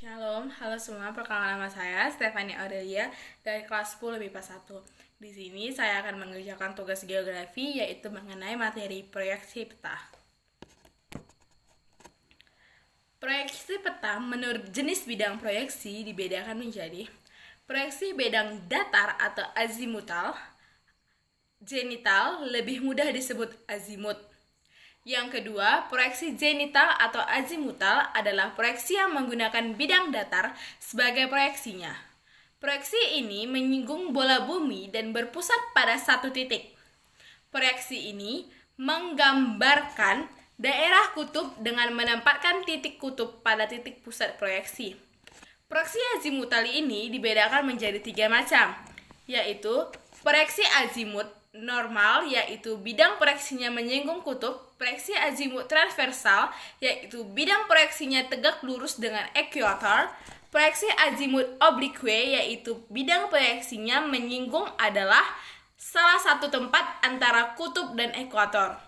Shalom, halo semua. Perkenalkan nama saya Stefania Aurelia dari kelas 10 MIPA 1. Di sini saya akan mengerjakan tugas geografi yaitu mengenai materi proyeksi peta. Proyeksi peta menurut jenis bidang proyeksi dibedakan menjadi proyeksi bidang datar atau azimutal, zenital lebih mudah disebut azimut. Yang kedua, proyeksi zenital atau azimutal adalah proyeksi yang menggunakan bidang datar sebagai proyeksinya. Proyeksi ini menyinggung bola bumi dan berpusat pada satu titik. Proyeksi ini menggambarkan daerah kutub dengan menempatkan titik kutub pada titik pusat proyeksi. Proyeksi azimutal ini dibedakan menjadi 3 macam, yaitu proyeksi azimut normal, yaitu bidang proyeksinya menyinggung kutub, proyeksi azimut transversal, yaitu bidang proyeksinya tegak lurus dengan ekuator, proyeksi azimut oblique, yaitu bidang proyeksinya menyinggung adalah salah satu tempat antara kutub dan ekuator.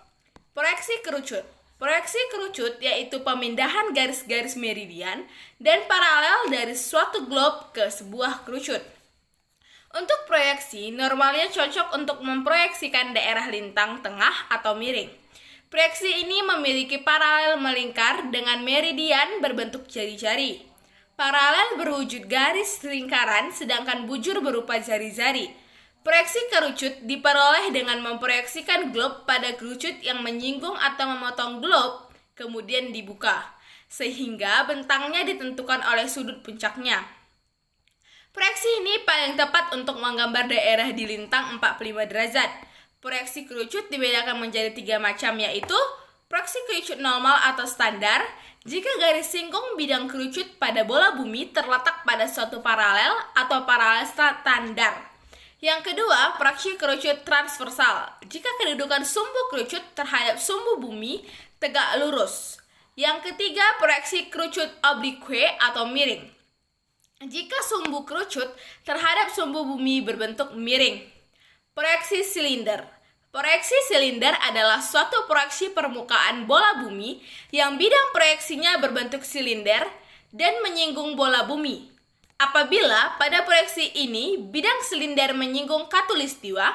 Proyeksi kerucut. Proyeksi kerucut yaitu pemindahan garis-garis meridian dan paralel dari suatu globe ke sebuah kerucut. Untuk proyeksi, normalnya cocok untuk memproyeksikan daerah lintang tengah atau miring. Proyeksi ini memiliki paralel melingkar dengan meridian berbentuk jari-jari. Paralel berwujud garis lingkaran, sedangkan bujur berupa jari-jari. Proyeksi kerucut diperoleh dengan memproyeksikan globe pada kerucut yang menyinggung atau memotong globe, kemudian dibuka, sehingga bentangnya ditentukan oleh sudut puncaknya. Proyeksi ini paling tepat untuk menggambar daerah di lintang 45 derajat. Proyeksi kerucut dibedakan menjadi 3 macam, yaitu proyeksi kerucut normal atau standar, jika garis singgung bidang kerucut pada bola bumi terletak pada suatu paralel atau paralel standar. Yang kedua, proyeksi kerucut transversal, jika kedudukan sumbu kerucut terhadap sumbu bumi tegak lurus. Yang ketiga, proyeksi kerucut oblique atau miring, jika sumbu kerucut terhadap sumbu bumi berbentuk miring. Proyeksi silinder. Proyeksi silinder adalah suatu proyeksi permukaan bola bumi yang bidang proyeksinya berbentuk silinder dan menyinggung bola bumi. Apabila pada proyeksi ini bidang silinder menyinggung khatulistiwa,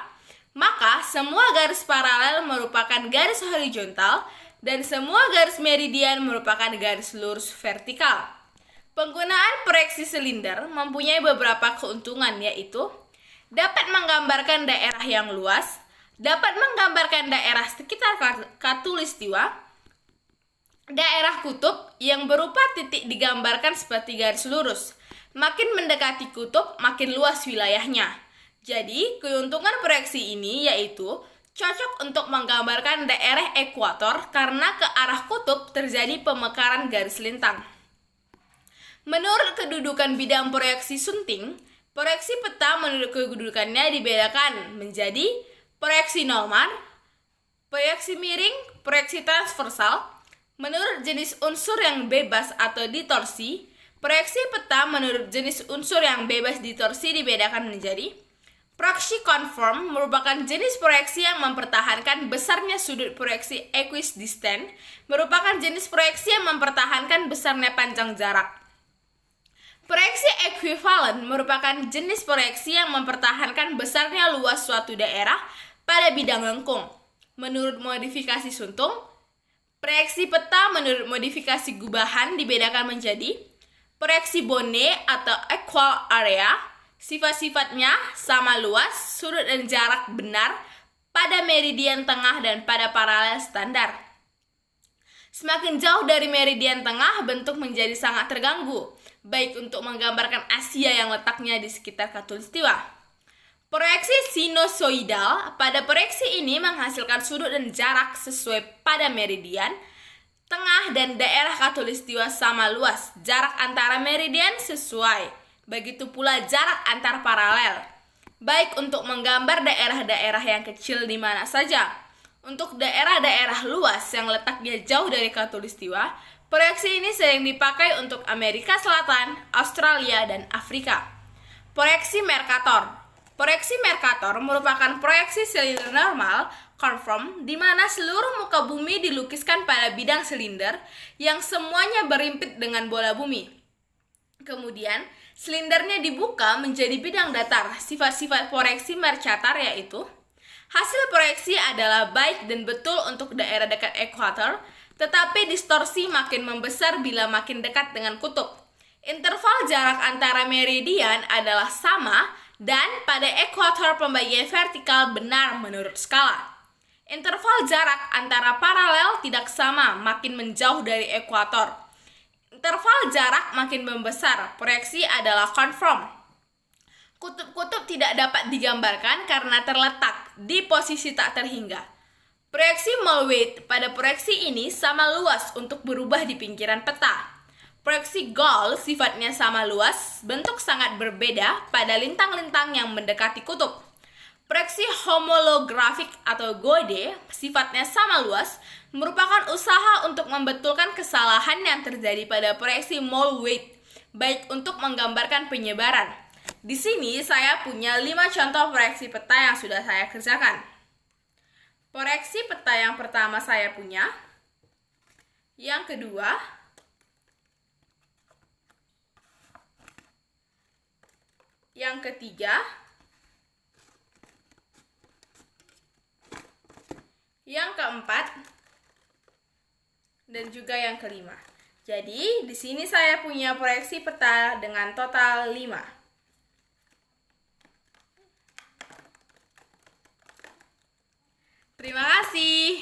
maka semua garis paralel merupakan garis horizontal dan semua garis meridian merupakan garis lurus vertikal. Penggunaan proyeksi silinder mempunyai beberapa keuntungan, yaitu dapat menggambarkan daerah yang luas, dapat menggambarkan daerah sekitar khatulistiwa, daerah kutub yang berupa titik digambarkan seperti garis lurus. Makin mendekati kutub, makin luas wilayahnya. Jadi, keuntungan proyeksi ini yaitu cocok untuk menggambarkan daerah ekuator karena ke arah kutub terjadi pemekaran garis lintang. Menurut kedudukan bidang proyeksi sunting, proyeksi peta menurut kedudukannya dibedakan menjadi proyeksi normal, proyeksi miring, proyeksi transversal. Menurut jenis unsur yang bebas atau ditorsi, proyeksi peta menurut jenis unsur yang bebas ditorsi dibedakan menjadi proyeksi konform, merupakan jenis proyeksi yang mempertahankan besarnya sudut proyeksi equidistant, merupakan jenis proyeksi yang mempertahankan besarnya panjang jarak. Proyeksi ekuivalen merupakan jenis proyeksi yang mempertahankan besarnya luas suatu daerah pada bidang lengkung. Menurut modifikasi Suntung, proyeksi peta menurut modifikasi Gubahan dibedakan menjadi proyeksi Bonnet atau equal area, sifat-sifatnya sama luas, sudut dan jarak benar pada meridian tengah dan pada paralel standar. Semakin jauh dari meridian tengah, bentuk menjadi sangat terganggu, baik untuk menggambarkan Asia yang letaknya di sekitar khatulistiwa. Proyeksi sinusoidal, pada proyeksi ini menghasilkan sudut dan jarak sesuai pada meridian tengah dan daerah khatulistiwa sama luas, jarak antara meridian sesuai, begitu pula jarak antar paralel, baik untuk menggambar daerah-daerah yang kecil di mana saja. Untuk daerah-daerah luas yang letaknya jauh dari khatulistiwa, proyeksi ini sering dipakai untuk Amerika Selatan, Australia, dan Afrika. Proyeksi Mercator. Proyeksi Mercator merupakan proyeksi silinder normal conform di mana seluruh muka bumi dilukiskan pada bidang silinder yang semuanya berimpit dengan bola bumi. Kemudian, silindernya dibuka menjadi bidang datar. Sifat-sifat proyeksi Mercator yaitu hasil proyeksi adalah baik dan betul untuk daerah dekat ekuator, tetapi distorsi makin membesar bila makin dekat dengan kutub. Interval jarak antara meridian adalah sama dan pada ekuator pembagian vertikal benar menurut skala. Interval jarak antara paralel tidak sama makin menjauh dari ekuator. Interval jarak makin membesar, proyeksi adalah konform. Kutub-kutub tidak dapat digambarkan karena terletak di posisi tak terhingga. Proyeksi Mollweed pada proyeksi ini sama luas untuk berubah di pinggiran peta. Proyeksi Gauss sifatnya sama luas, bentuk sangat berbeda pada lintang-lintang yang mendekati kutub. Proyeksi homolografik atau Gode sifatnya sama luas, merupakan usaha untuk membetulkan kesalahan yang terjadi pada proyeksi Mollweed, baik untuk menggambarkan penyebaran. Di sini saya punya 5 contoh proyeksi peta yang sudah saya kerjakan. Proyeksi peta yang pertama saya punya, yang kedua, yang ketiga, yang keempat, dan juga yang kelima. Jadi, di sini saya punya proyeksi peta dengan total 5. Terima kasih.